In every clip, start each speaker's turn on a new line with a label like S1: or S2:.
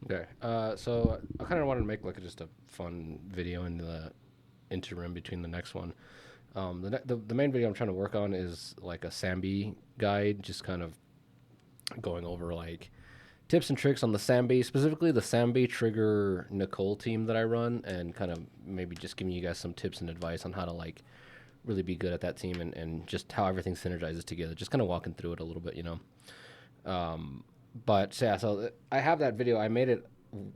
S1: Okay. So I kind of wanted to make like just a fun video in the interim between the next one. The main video I'm trying to work on is like a Sambi guide, just kind of going over like tips and tricks on the Sambi, specifically the Sambi Trigger Nicole team that I run, and kind of maybe just giving you guys some tips and advice on how to like really be good at that team and just how everything synergizes together. Just kind of walking through it a little bit, you know. But yeah, so I have that video. I made it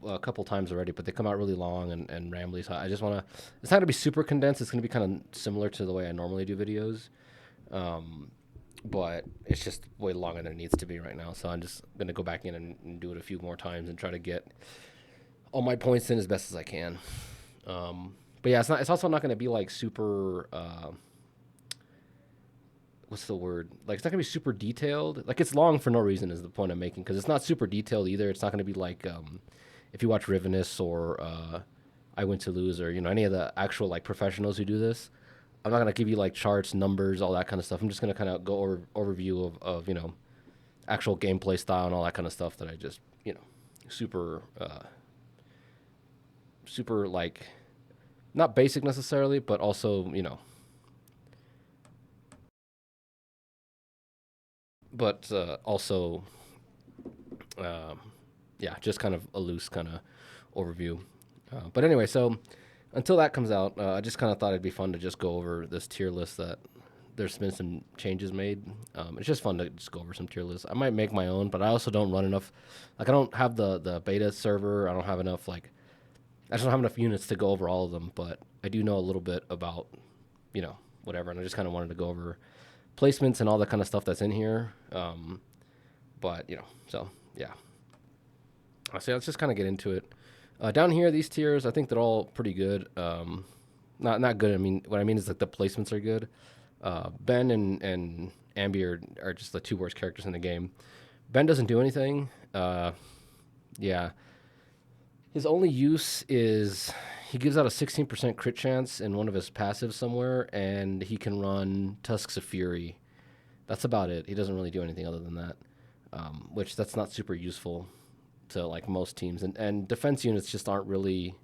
S1: a couple times already, but they come out really long and rambly. So I just want to. It's not gonna be super condensed. It's gonna be kind of similar to the way I normally do videos, but it's just way longer than it needs to be right now. So I'm just gonna go back in and do it a few more times and try to get all my points in as best as I can. But yeah, it's not. It's also not gonna be like super. What's the word? Like it's not gonna be super detailed. Like it's long for no reason is the point I'm making because it's not super detailed either. It's not gonna be like if you watch Rivenus or I Win to Lose or you know any of the actual like professionals who do this. I'm not gonna give you like charts, numbers, all that kind of stuff. I'm just gonna kind of go over overview of you know actual gameplay style and all that kind of stuff that I just you know super super like not basic necessarily, but also you know but also um, yeah, just kind of a loose kind of overview. But anyway, so until that comes out, I just kind of thought it'd be fun to just go over this tier list that there's been some changes made. It's just fun to just go over some tier lists. I might make my own, but I also don't run enough. Like I don't have the beta server. I don't have enough like I just don't have enough units to go over all of them. But I do know a little bit about you know whatever, and I just kind of wanted to go over placements and all that kind of stuff that's in here. But you know, so yeah. So let's just kind of get into it. Down here, these tiers, I think they're all pretty good. Not good. I mean, what I mean is like the placements are good. Ben and Ambi are just the two worst characters in the game. Ben doesn't do anything. Yeah, his only use is he gives out a 16% crit chance in one of his passives somewhere, and he can run Tusks of Fury. That's about it. He doesn't really do anything other than that, which that's not super useful to like most teams. And defense units just aren't really.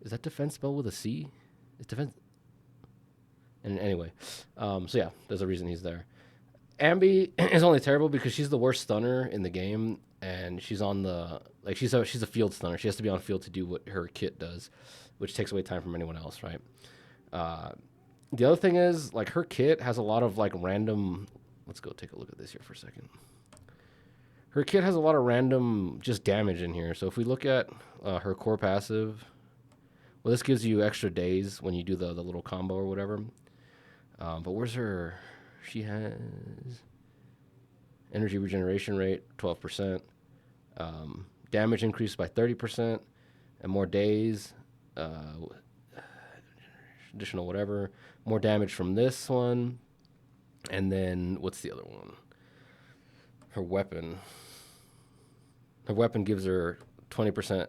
S1: Is that defense spelled with a C? Is defense? And anyway, so yeah, there's a reason he's there. Ambi is only terrible because she's the worst stunner in the game, and she's on the like she's a field stunner. She has to be on field to do what her kit does, which takes away time from anyone else, right? Uh, the other thing is like her kit has a lot of like random. Let's go take a look at this here for a second. Her kit has a lot of random just damage in here. So if we look at her core passive, well, this gives you extra days when you do the little combo or whatever. But where's her? She has energy regeneration rate 12%, damage increased by 30%, and more days, uh, additional whatever, more damage from this one, and then what's the other one? Her weapon. Her weapon gives her 20%.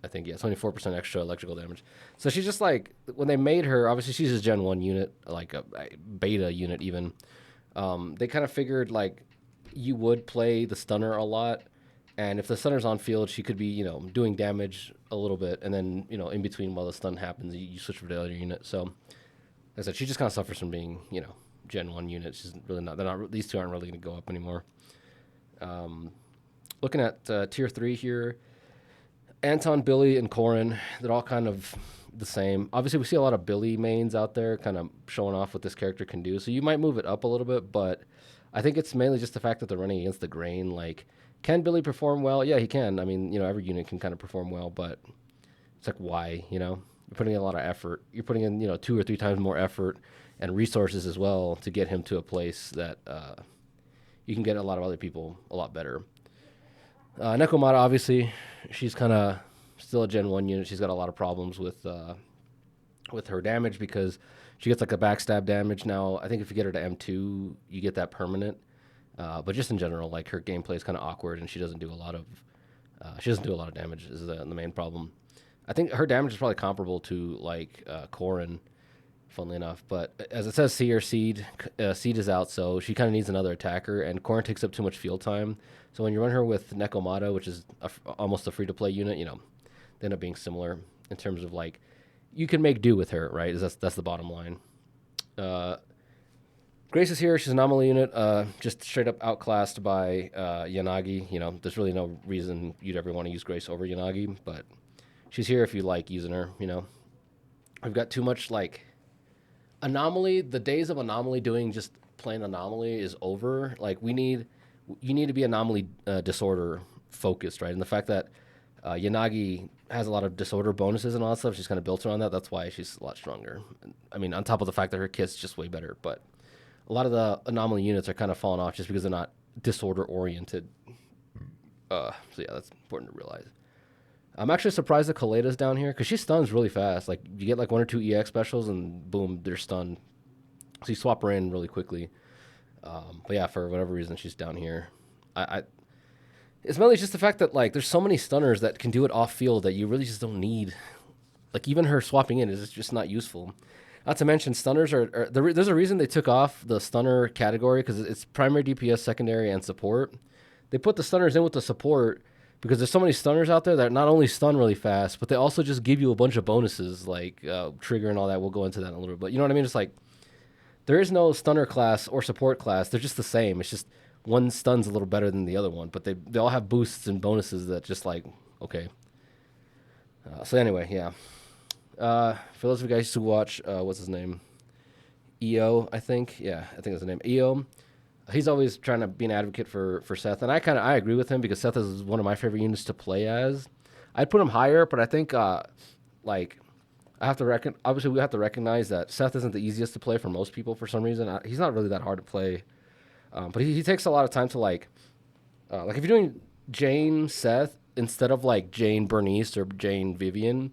S1: I think yeah, 24% extra electrical damage. So she's just like when they made her. Obviously, she's a Gen 1 unit, like a beta unit even. They kind of figured like you would play the stunner a lot, and if the stunner's on field, she could be you know doing damage a little bit, and then you know in between while the stun happens, you switch for the other unit. So as I said, she just kind of suffers from being you know Gen 1 unit. She's really not. They're not. These two aren't really going to go up anymore. Um, Looking at tier 3 here, Anton, Billy, and Corin, they're all kind of the same. Obviously, we see a lot of Billy mains out there kind of showing off what this character can do. So you might move it up a little bit, but I think it's mainly just the fact that they're running against the grain. Like, can Billy perform well? Yeah, he can. I mean, you know, every unit can kind of perform well, but it's like, why? You know, you're putting in a lot of effort. You're putting in, you know, 2 or 3 times more effort and resources as well to get him to a place that you can get a lot of other people a lot better. Nekomata, obviously, she's kind of still a Gen 1 unit. She's got a lot of problems with her damage because she gets like a backstab damage. Now, I think if you get her to M2, you get that permanent. But just in general, like her gameplay is kind of awkward, and she doesn't do a lot of damage. Is the main problem. I think her damage is probably comparable to like Corrin. funnily enough. But as it says here, Seed is out, so she kind of needs another attacker, and Corrin takes up too much field time. So when you run her with Nekomata, which is almost a free-to-play unit, they end up being similar in terms of like you can make do with her, right? That's the bottom line. Grace is here. She's an anomaly unit, just straight up outclassed by Yanagi. There's really no reason you'd ever want to use Grace over Yanagi, but she's here if you like using her. We've got too much like anomaly. The days of anomaly doing just plain anomaly is over. Like you need to be anomaly disorder focused, right? And the fact that Yanagi has a lot of disorder bonuses and all that stuff, she's kind of built around that. That's why she's a lot stronger. I mean, on top of the fact that her kit's just way better, but a lot of the anomaly units are kind of falling off just because they're not disorder oriented. So yeah, that's important to realize. I'm actually surprised that Kaleda's down here because she stuns really fast. Like you get like 1 or 2 EX specials and boom, they're stunned. So you swap her in really quickly. But yeah, for whatever reason, she's down here. It's mainly just the fact that like there's so many stunners that can do it off field that you really just don't need. Like even her swapping in is just not useful. Not to mention, stunners there's a reason they took off the stunner category because it's primary DPS, secondary, and support. They put the stunners in with the support because there's so many stunners out there that not only stun really fast, but they also just give you a bunch of bonuses like trigger and all that. We'll go into that in a little bit. But you know what I mean? It's like there is no stunner class or support class. They're just the same. It's just one stun's a little better than the other one, but they all have boosts and bonuses that just like, okay. So anyway, yeah. For those of you guys who watch, what's his name? EO, I think. Yeah, I think that's the name. EO. He's always trying to be an advocate for Seth, and I agree with him because Seth is one of my favorite units to play as. I'd put him higher, but I think like I have to obviously we have to recognize that Seth isn't the easiest to play for most people for some reason. He's not really that hard to play, but he takes a lot of time to like if you're doing Jane Seth instead of like Jane Bernice or Jane Vivian.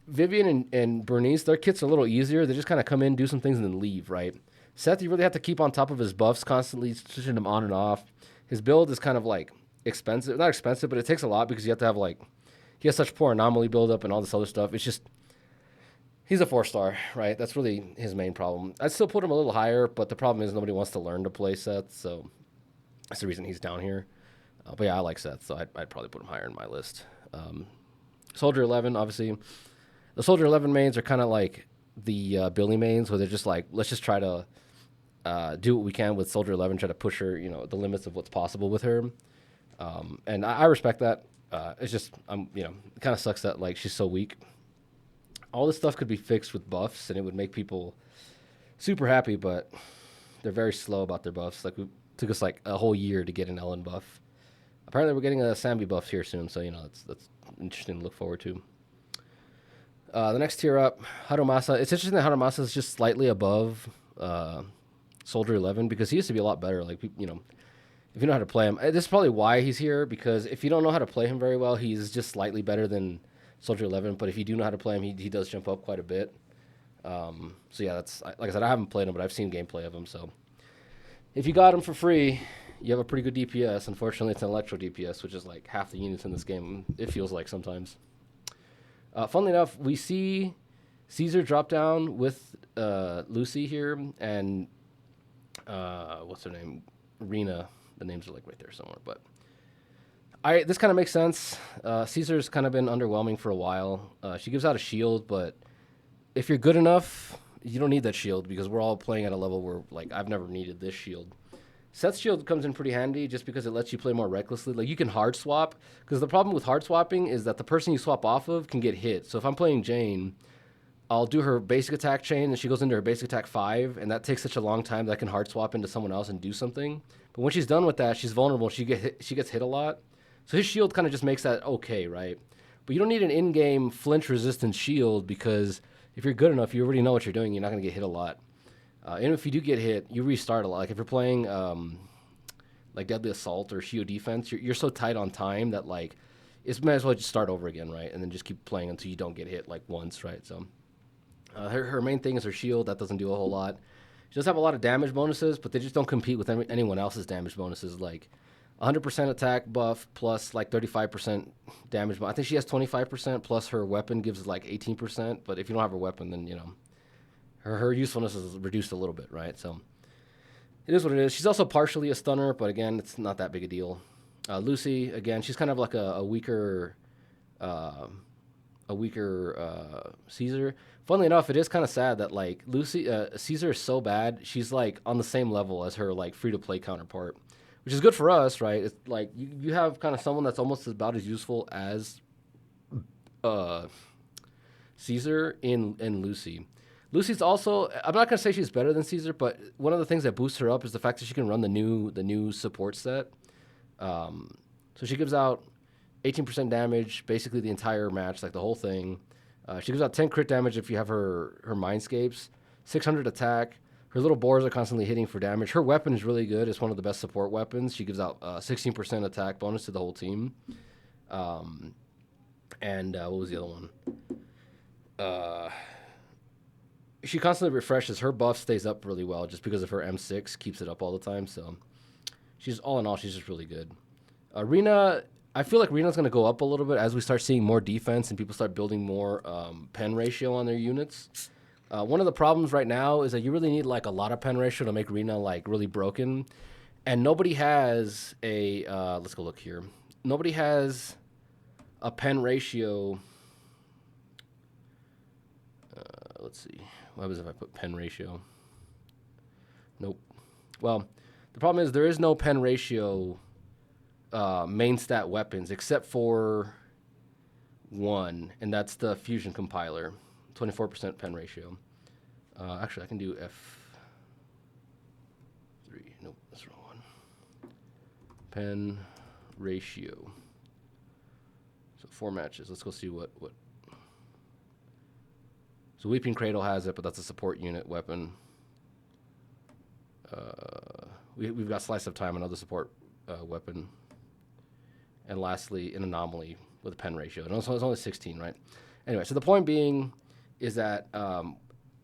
S1: Vivian and Bernice, their kits are a little easier. They just kind of come in, do some things, and then leave, right? Seth, you really have to keep on top of his buffs, constantly switching them on and off. His build is kind of like expensive. Not expensive, but it takes a lot because you have to have like, he has such poor anomaly buildup and all this other stuff. It's just, he's a 4-star, right? That's really his main problem. I'd still put him a little higher, but the problem is nobody wants to learn to play Seth, so that's the reason he's down here. But yeah, I like Seth, so I'd probably put him higher in my list. Soldier 11, obviously. The Soldier 11 mains are kind of like the Billy mains, where they're just like, let's just try to do what we can with Soldier 11, try to push her, the limits of what's possible with her. And I respect that. It's just, it kind of sucks that like she's so weak. All this stuff could be fixed with buffs, and it would make people super happy, but they're very slow about their buffs. Like, it took us like a whole year to get an Ellen buff. Apparently, we're getting a Sambi buff here soon, so that's interesting to look forward to. The next tier up, Haramasa. It's interesting that Haramasa is just slightly above Soldier 11 because he used to be a lot better. Like, if you know how to play him, this is probably why he's here, because if you don't know how to play him very well, he's just slightly better than Soldier 11. But if you do know how to play him, he does jump up quite a bit. So yeah, that's, like I said, I haven't played him, but I've seen gameplay of him. So if you got him for free, you have a pretty good DPS. Unfortunately, it's an electro DPS, which is like half the units in this game, it feels like sometimes. Funnily enough, we see Caesar drop down with Lucy here, and what's her name? Rena. The names are like right there somewhere, but this kind of makes sense. Caesar's kind of been underwhelming for a while. She gives out a shield, but if you're good enough, you don't need that shield because we're all playing at a level where like I've never needed this shield. Seth's shield comes in pretty handy just because it lets you play more recklessly. Like, you can hard swap, because the problem with hard swapping is that the person you swap off of can get hit. So if I'm playing Jane, I'll do her basic attack chain, and she goes into her basic attack 5, and that takes such a long time that I can hard swap into someone else and do something. But when she's done with that, she's vulnerable. She gets hit a lot. So his shield kind of just makes that okay, right? But you don't need an in-game flinch-resistant shield because if you're good enough, you already know what you're doing. You're not going to get hit a lot. And if you do get hit, you restart a lot. Like if you're playing like Deadly Assault or Shield Defense, you're so tight on time that like it might as well just start over again, right? And then just keep playing until you don't get hit like once, right? So her main thing is her shield. That doesn't do a whole lot. She does have a lot of damage bonuses, but they just don't compete with anyone else's damage bonuses. Like 100% attack buff plus like 35% damage. I think she has 25% plus her weapon gives like 18%. But if you don't have her weapon, then her usefulness is reduced a little bit, right? So it is what it is. She's also partially a stunner, but again, it's not that big a deal. Lucy, again, she's kind of like a weaker, uh, Caesar. Funnily enough, it is kind of sad that like Caesar is so bad. She's like on the same level as her like free to play counterpart, which is good for us, right? It's like you have kind of someone that's almost about as useful as uh, Caesar in Lucy. Lucy's also, I'm not gonna say she's better than Caesar, but one of the things that boosts her up is the fact that she can run the new support set. So she gives out 18% damage basically the entire match, like the whole thing. She gives out 10 crit damage if you have her Mindscapes, 600 attack. Her little boars are constantly hitting for damage. Her weapon is really good. It's one of the best support weapons. She gives out 16% attack bonus to the whole team. And what was the other one? She constantly refreshes. Her buff stays up really well just because of her M6 keeps it up all the time. So she's all in all, she's just really good. Rena, I feel like Rena's going to go up a little bit as we start seeing more defense and people start building more pen ratio on their units. One of the problems right now is that you really need like a lot of pen ratio to make Rena like really broken, and nobody has a let's go look here. Nobody has a pen ratio. Let's see. What happens if I put pen ratio? Nope. Well, the problem is there is no pen ratio main stat weapons except for one, and that's the fusion compiler, 24% pen ratio. Actually, I can do F3. Nope, that's the wrong one. Pen ratio. So 4 matches. Let's go see what. So Weeping Cradle has it, but that's a support unit weapon. We've got Slice of Time, another support weapon. And lastly, an Anomaly with a pen ratio. And it's only 16, right? Anyway, so the point being is that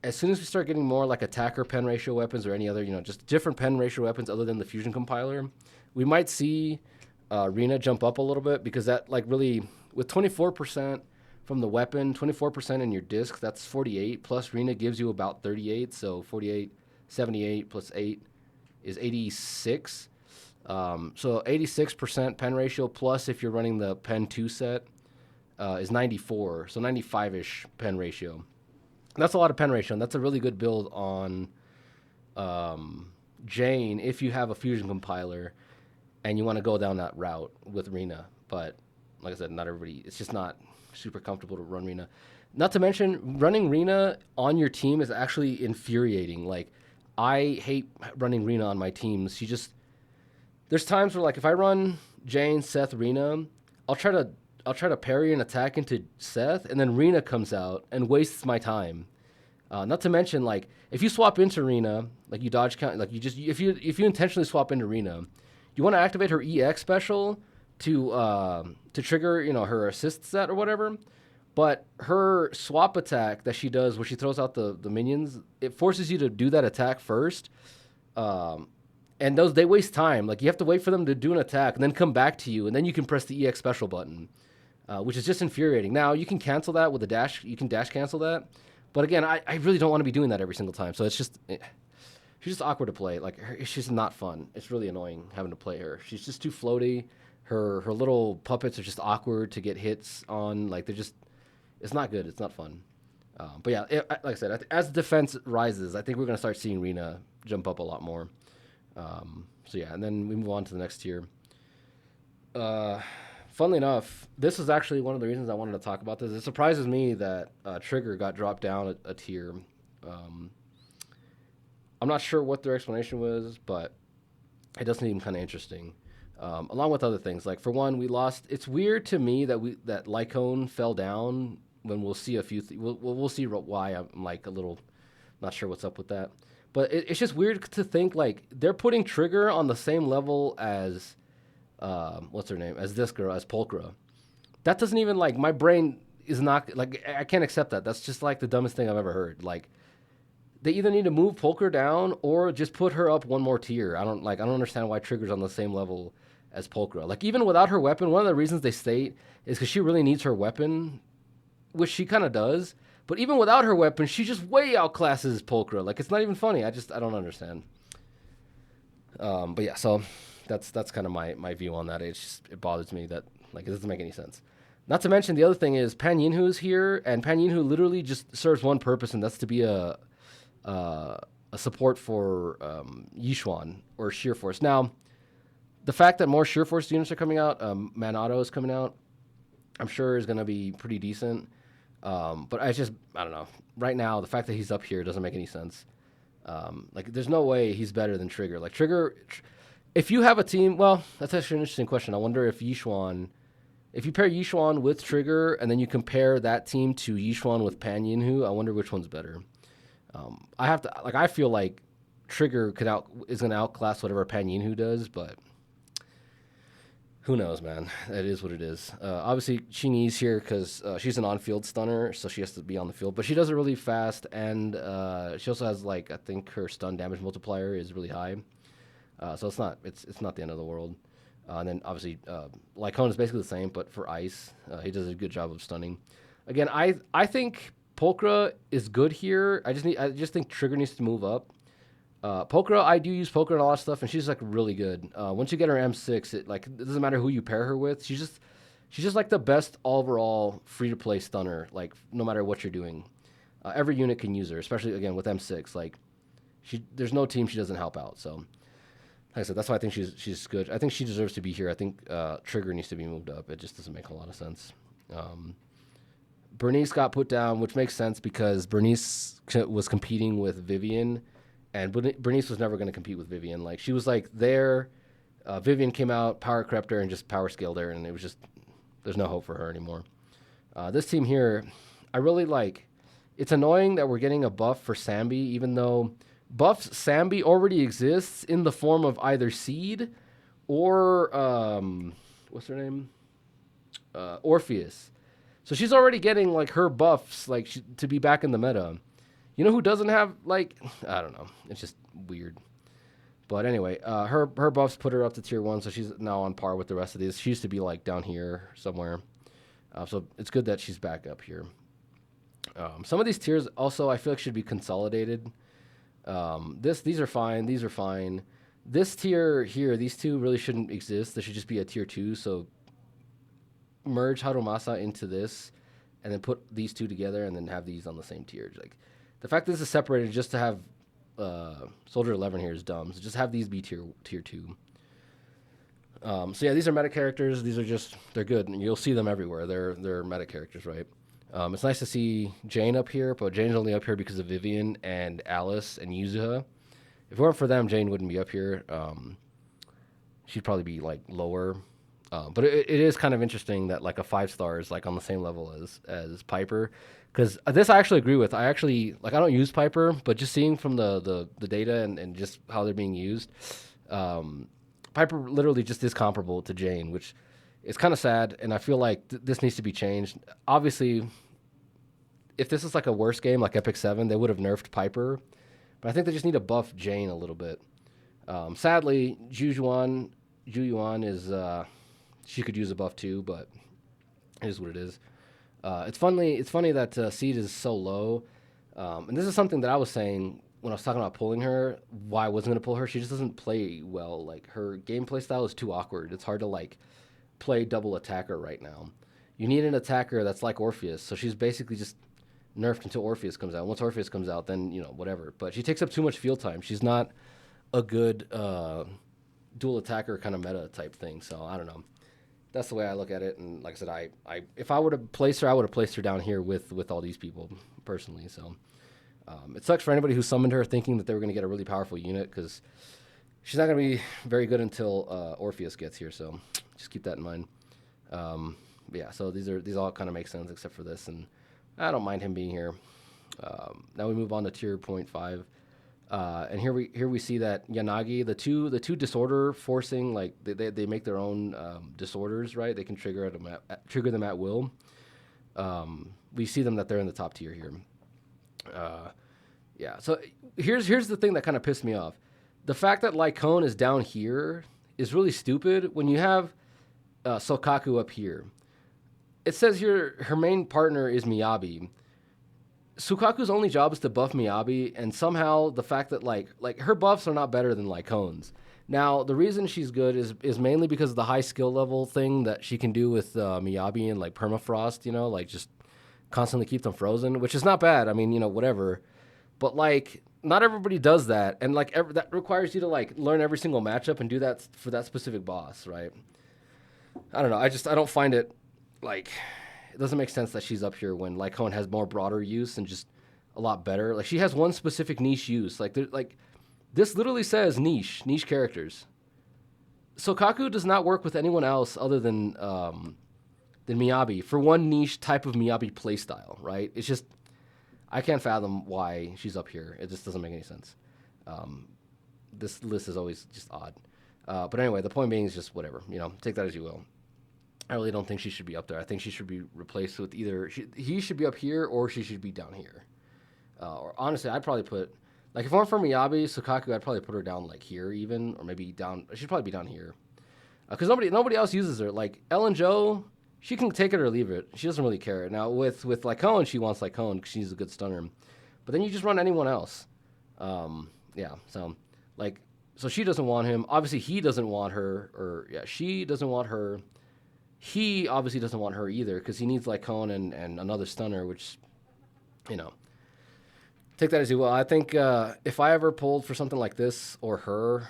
S1: as soon as we start getting more like attacker pen ratio weapons or any other, just different pen ratio weapons other than the fusion compiler, we might see Rena jump up a little bit, because that like really, with 24% from the weapon, 24% in your disc, that's 48, plus Rena gives you about 38, so 48, 78 plus 8 is 86. So 86% pen ratio, plus if you're running the pen 2 set, is 94, so 95-ish pen ratio. That's a lot of pen ratio, and that's a really good build on Jane if you have a fusion compiler and you want to go down that route with Rena. But like I said, not everybody, it's just not super comfortable to run Rena. Not to mention, running Rena on your team is actually infuriating. Like, I hate running Rena on my teams. There's times where, like, if I run Jane, Seth, Rena, I'll try to parry an attack into Seth, and then Rena comes out and wastes my time. Not to mention, like, if you swap into Rena, like you dodge count, like if you intentionally swap into Rena, you want to activate her EX special to trigger her assist set or whatever. But her swap attack that she does where she throws out the minions, it forces you to do that attack first. And they waste time. Like, you have to wait for them to do an attack and then come back to you, and then you can press the EX special button, which is just infuriating. Now, you can cancel that with a dash. You can dash cancel that. But again, I really don't want to be doing that every single time. So she's just awkward to play. Like, it's just not fun. It's really annoying having to play her. She's just too floaty. Her little puppets are just awkward to get hits on. Like, it's not good. It's not fun. But yeah, like I said, as defense rises, I think we're going to start seeing Rena jump up a lot more. So yeah, and then we move on to the next tier. Funnily enough, this is actually one of the reasons I wanted to talk about this. It surprises me that Trigger got dropped down a tier. I'm not sure what their explanation was, but it does seem kind of interesting. Along with other things, like for one, we lost. It's weird to me that Lycone fell down. When we'll see a few, we'll see why I'm like a little not sure what's up with that. But it's just weird to think like they're putting Trigger on the same level as what's her name, as this girl, as Pulchra. That doesn't even, like, my brain is not, like, I can't accept that. That's just like the dumbest thing I've ever heard. Like, they either need to move Pulchra down or just put her up one more tier. I don't understand why Trigger's on the same level as Pulchra. Like, even without her weapon, one of the reasons they state is because she really needs her weapon, which she kind of does. But even without her weapon, she just way outclasses Pulchra. Like, it's not even funny. I don't understand. But yeah, so that's kind of my view on that. It bothers me that, like, it doesn't make any sense. Not to mention the other thing is Pan Yinhu's here, and Pan Yinhu literally just serves one purpose, and that's to be a support for Yishuan or Sheer Force. Now, the fact that more Sheer Force units are coming out, Manato is coming out, I'm sure is going to be pretty decent. But I don't know. Right now, the fact that he's up here doesn't make any sense. Like, there's no way he's better than Trigger. Like, if you have a team, well, that's actually an interesting question. I wonder if you pair Yishuan with Trigger and then you compare that team to Yishuan with Pan Yinhu, I wonder which one's better. I feel like Trigger is going to outclass whatever Pan Yinhu does, but who knows, man? It is what it is. Obviously, Qingyi's here because she's an on-field stunner, so she has to be on the field. But she does it really fast, and she also has, like, I think her stun damage multiplier is really high. So it's not the end of the world. And then obviously, Lycone is basically the same, but for ice, he does a good job of stunning. Again, I think Pulchra is good here. I just think Trigger needs to move up. Pulchra, I do use Pulchra and a lot of stuff, and she's, like, really good. Once you get her M6, it doesn't matter who you pair her with. She's just like the best overall free-to-play stunner, like, no matter what you're doing. Every unit can use her, especially, again, with M6. Like, there's no team she doesn't help out. So, like I said, that's why I think she's good. I think she deserves to be here. I think Trigger needs to be moved up. It just doesn't make a lot of sense. Bernice got put down, which makes sense because Bernice was competing with Vivian, and Bernice was never going to compete with Vivian. Like, she was, like, there. Vivian came out, power crept her, and just power scaled her, and it was just, there's no hope for her anymore. This team here, I really like. It's annoying that we're getting a buff for Sambi, even though buffs Sambi already exists in the form of either Seed or, what's her name? Orpheus. So she's already getting, like, her buffs, like, to be back in the meta. You know who doesn't have, like, I don't know. It's just weird. But anyway, her buffs put her up to tier 1, so she's now on par with the rest of these. She used to be, like, down here somewhere. So it's good that she's back up here. Some of these tiers also I feel like should be consolidated. These are fine. These are fine. This tier here, these two really shouldn't exist. There should just be a tier 2. So merge Harumasa into this and then put these two together and then have these on the same tier. Like, the fact that this is separated just to have Soldier 11 here is dumb. So just have these be tier 2. So yeah, these are meta characters. These are they're good. And you'll see them everywhere. They're meta characters, right? It's nice to see Jane up here, but Jane's only up here because of Vivian and Alice and Yuzuha. If it weren't for them, Jane wouldn't be up here. She'd probably be, like, lower. But it is kind of interesting that, like, a 5-star is, like, on the same level as Piper. Because this I actually agree with. I don't use Piper, but just seeing from the data and just how they're being used, Piper literally just is comparable to Jane, which is kind of sad, and I feel like this needs to be changed. Obviously, if this is, like, a worse game, like Epic 7, they would have nerfed Piper, but I think they just need to buff Jane a little bit. Sadly, Zhu Yuan is, she could use a buff too, but it is what it is. It's funny that Seed is so low, and this is something that I was saying when I was talking about pulling her. Why I wasn't going to pull her? She just doesn't play well. Like, her gameplay style is too awkward. It's hard to, like, play double attacker right now. You need an attacker that's like Orpheus, so she's basically just nerfed until Orpheus comes out. Once Orpheus comes out, then, you know, whatever. But she takes up too much field time. She's not a good dual attacker kind of meta type thing, so I don't know. That's the way I look at it, and like I said, I if I were to place her, I would have placed her down here with all these people personally. So it sucks for anybody who summoned her thinking that they were going to get a really powerful unit, because she's not going to be very good until Orpheus gets here. So just keep that in mind. Yeah, so these all kind of make sense except for this, and I don't mind him being here. Now we move on to tier 0.5. And here we see that Yanagi, the two disorder forcing, like they make their own disorders, right? They can trigger them at will. We see them that they're in the top tier here. Yeah. So here's the thing that kind of pissed me off. The fact that Lycone is down here is really stupid when you have Sokaku up here. It says here her main partner is Miyabi. Sukaku's only job is to buff Miyabi, and somehow the fact that her buffs are not better than Lycon's. Now the reason she's good is mainly because of the high skill level thing that she can do with Miyabi and like permafrost, like just constantly keep them frozen, which is not bad. I mean, whatever, but like not everybody does that, and like that requires you to like learn every single matchup and do that for that specific boss, right? I don't know. I don't find it like it doesn't make sense that she's up here when Lycone has more broader use and just a lot better. Like she has one specific niche use. Like this literally says niche characters. Sokaku does not work with anyone else other than Miyabi for one niche type of Miyabi playstyle, right? It's just I can't fathom why she's up here. It just doesn't make any sense. This list is always just odd. But anyway, the point being is just whatever. Take that as you will. I really don't think she should be up there. I think she should be replaced with either he should be up here or she should be down here. Or honestly, I'd probably put like if I went for Miyabi, Sukaku, I'd probably put her down like here even, or maybe down. She'd probably be down here because nobody else uses her. Like Ellen Joe, she can take it or leave it. She doesn't really care. Now with Lycone, she wants Lycone because she's a good stunner. But then you just run anyone else. Yeah. So she doesn't want him. Obviously, he doesn't want her. She doesn't want her. He obviously doesn't want her either because he needs Lycone and another stunner, which, take that as you will. I think if I ever pulled for something like this or her,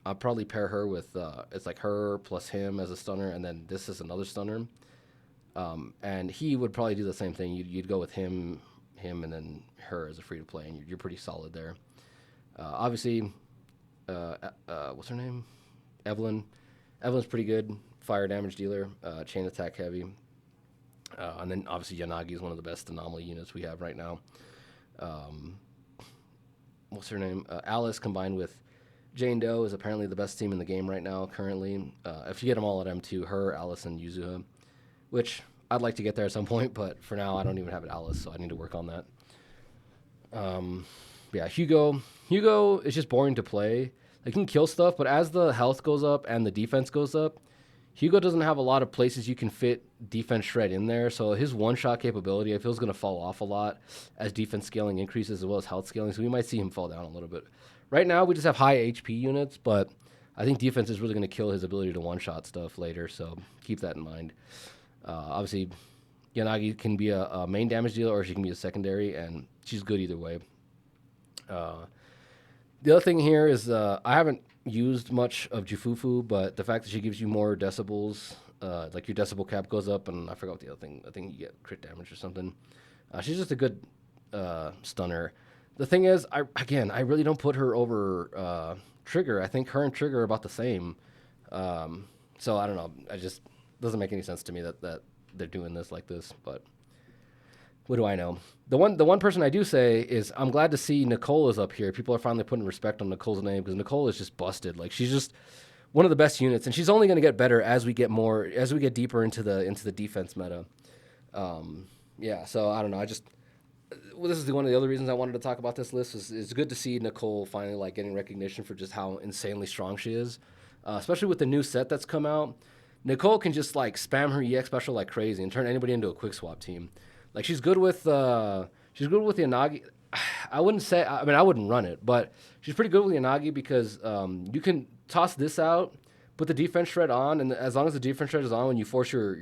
S1: I'd probably pair her with, it's like her plus him as a stunner, and then this is another stunner. And he would probably do the same thing. You'd go with him, and then her as a free-to-play, and you're pretty solid there. Obviously, what's her name? Evelyn. Evelyn's pretty good. Fire damage dealer, chain attack heavy. And then obviously Yanagi is one of the best anomaly units we have right now. What's her name? Alice combined with Jane Doe is apparently the best team in the game right now currently. If you get them all at M2, her, Alice, and Yuzuha, which I'd like to get there at some point, but for now I don't even have an Alice, so I need to work on that. Yeah, Hugo. Hugo is just boring to play. He can kill stuff, but as the health goes up and the defense goes up, Hugo doesn't have a lot of places you can fit defense shred in there, so his one-shot capability I feel is going to fall off a lot as defense scaling increases as well as health scaling, so we might see him fall down a little bit. Right now, we just have high HP units, but I think defense is really going to kill his ability to one-shot stuff later, so keep that in mind. Obviously, Yanagi can be a main damage dealer or she can be a secondary, and she's good either way. The other thing here is I haven't used much of Jufufu, but the fact that she gives you more decibels, like your decibel cap goes up, and I forgot what the other thing. I think you get crit damage or something. She's just a good stunner. The thing is, I really don't put her over Trigger. I think her and Trigger are about the same. So I don't know. I just doesn't make any sense to me that they're doing this like this, but what do I know? The one person I do say is I'm glad to see Nicole is up here. People are finally putting respect on Nicole's name because Nicole is just busted. Like she's just one of the best units, and she's only going to get better as we get deeper into the defense meta. Yeah, so I don't know. This is one of the other reasons I wanted to talk about this list. It's good to see Nicole finally like getting recognition for just how insanely strong she is, especially with the new set that's come out. Nicole can just like spam her EX special like crazy and turn anybody into a quick swap team. Like she's good with the Yanagi. I wouldn't run it, but she's pretty good with the Yanagi because you can toss this out, put the defense shred on, and as long as the defense shred is on when you force your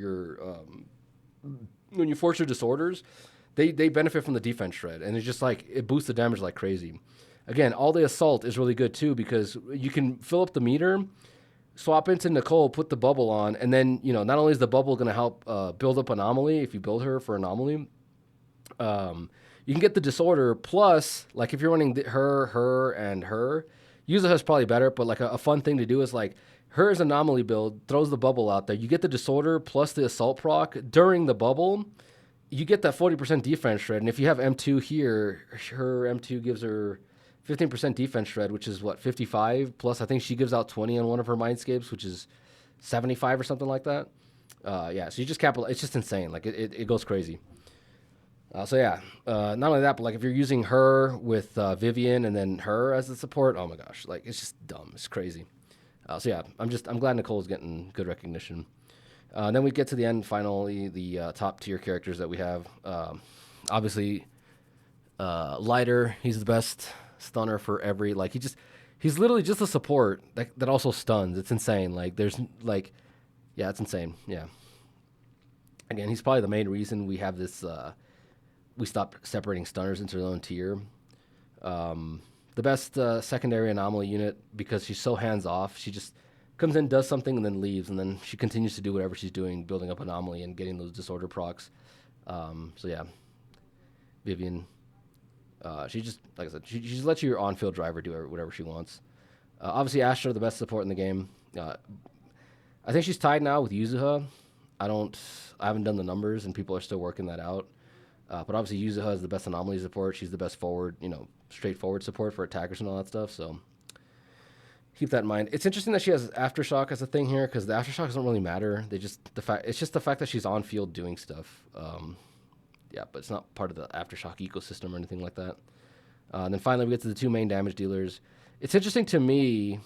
S1: disorders, they benefit from the defense shred, and it's just like it boosts the damage like crazy. Again, all the assault is really good too because you can fill up the meter, swap into Nicole, put the bubble on, and then, not only is the bubble going to help build up Anomaly if you build her for Anomaly, you can get the Disorder, plus, like, if you're running her, Yuzuha is probably better, but, like, a fun thing to do is, like, her Anomaly build, throws the bubble out there, you get the Disorder plus the Assault proc during the bubble, you get that 40% defense shred, and if you have M2 here, her M2 gives her 15% defense shred, which is 55, plus I think she gives out 20 on one of her Mindscapes, which is 75 or something like that. Yeah, so you just it's just insane. Like it goes crazy. Not only that, but like if you're using her with Vivian and then her as the support, oh my gosh, like it's just dumb. It's crazy. I'm glad Nicole's getting good recognition. Then we get to the end, finally, the top tier characters that we have. Obviously, Lighter, he's the best stunner for every like he's literally just a support that also stuns. It's insane. Like there's like yeah, it's insane. Yeah. Again, he's probably the main reason we have this. We stopped separating stunners into their own tier. The best secondary anomaly unit because she's so hands off. She just comes in, does something, and then leaves, and then she continues to do whatever she's doing, building up anomaly and getting those disorder procs. So yeah, Vivian. She just like I said, she just lets your on-field driver do whatever she wants. Obviously, Astra the best support in the game. I think she's tied now with Yuzuha. I haven't done the numbers, and people are still working that out. But obviously, Yuzuha is the best anomaly support. She's the best forward, straightforward support for attackers and all that stuff. So keep that in mind. It's interesting that she has Aftershock as a thing here because the Aftershock doesn't really matter. It's just the fact that she's on field doing stuff. Yeah, but it's not part of the Aftershock ecosystem or anything like that. And then finally, we get to the two main damage dealers. It's interesting to me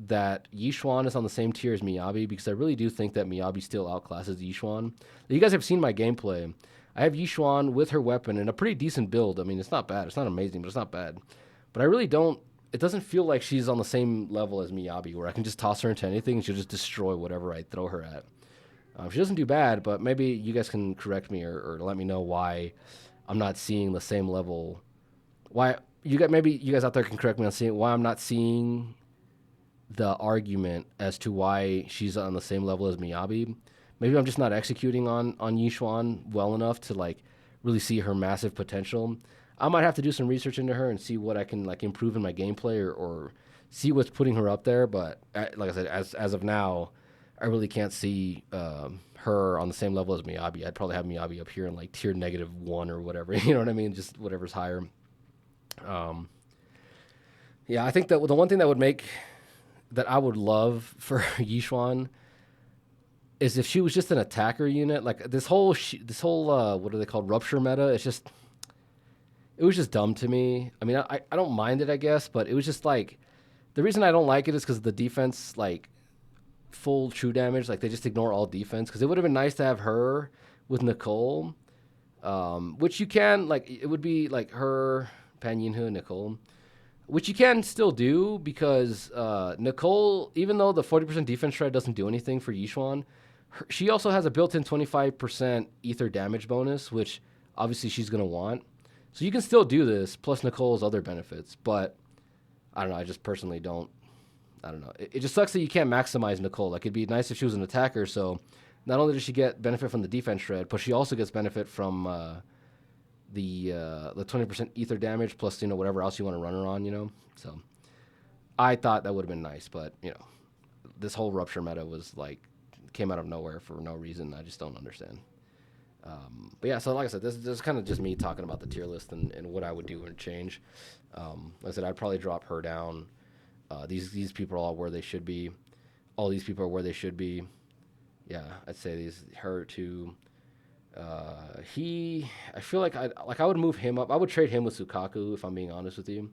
S1: that Yishuan is on the same tier as Miyabi because I really do think that Miyabi still outclasses Yishuan. You guys have seen my gameplay. I have Yishuan with her weapon in a pretty decent build. I mean, it's not bad. It's not amazing, but it's not bad. But I really don't... It doesn't feel like she's on the same level as Miyabi where I can just toss her into anything and she'll just destroy whatever I throw her at. She doesn't do bad, but maybe you guys can correct me or let me know why I'm not seeing the same level. Maybe you guys out there can correct me on seeing why I'm not seeing the argument as to why she's on the same level as Miyabi. Maybe I'm just not executing on Yishuan well enough to like really see her massive potential. I might have to do some research into her and see what I can like improve in my gameplay or see what's putting her up there. But like I said, as of now, I really can't see her on the same level as Miyabi. I'd probably have Miyabi up here in like tier -1 or whatever. You know what I mean? Just whatever's higher. Yeah, I think that the one thing that I would love for Yishuan is if she was just an attacker unit. Like this whole what are they called, rupture meta? It was just dumb to me. I mean, I don't mind it, I guess, but it was just like the reason I don't like it is because the defense like full true damage, like they just ignore all defense. Because it would have been nice to have her with Nicole, which you can like. It would be like her, Pan Yinhu, Nicole, which you can still do because Nicole, even though the 40% defense shred doesn't do anything for Yishuan, she also has a built-in 25% ether damage bonus, which obviously she's going to want. So you can still do this, plus Nicole's other benefits. But I don't know, I just personally don't. I don't know. It just sucks that you can't maximize Nicole. Like, it'd be nice if she was an attacker, so not only does she get benefit from the defense shred, but she also gets benefit from the 20% ether damage plus, whatever else you want to run her on, So I thought that would have been nice, but, this whole rupture meta was, like, came out of nowhere for no reason. I just don't understand. But yeah, so like I said, this is kind of just me talking about the tier list and what I would do and change. Like I said, I'd probably drop her down. These people are all where they should be. All these people are where they should be. Yeah, I'd say her to I feel like I would move him up. I would trade him with Sukaku if I'm being honest with you.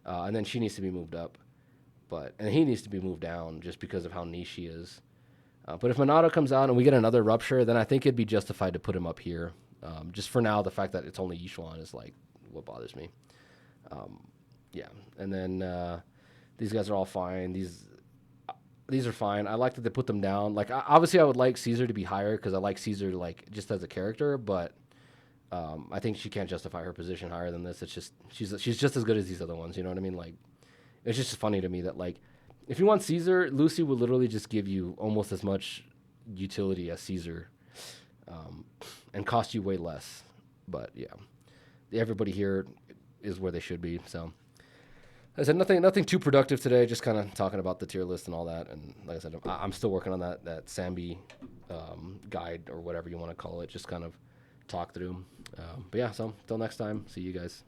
S1: And then she needs to be moved up. And he needs to be moved down just because of how niche he is. But if Minato comes out and we get another rupture, then I think it'd be justified to put him up here. Just for now, the fact that it's only Yishuan is like what bothers me. Yeah, and then these guys are all fine. These are fine. I like that they put them down. Like obviously, I would like Caesar to be higher because I like Caesar like just as a character. But I think she can't justify her position higher than this. It's just she's just as good as these other ones. You know what I mean? Like it's just funny to me that like. If you want Caesar, Lucy would literally just give you almost as much utility as Caesar and cost you way less. But, yeah, everybody here is where they should be. So, like I said, nothing too productive today, just kind of talking about the tier list and all that. And like I said, I'm still working on that Sambi guide or whatever you want to call it, just kind of talk through. But, yeah, so until next time, see you guys.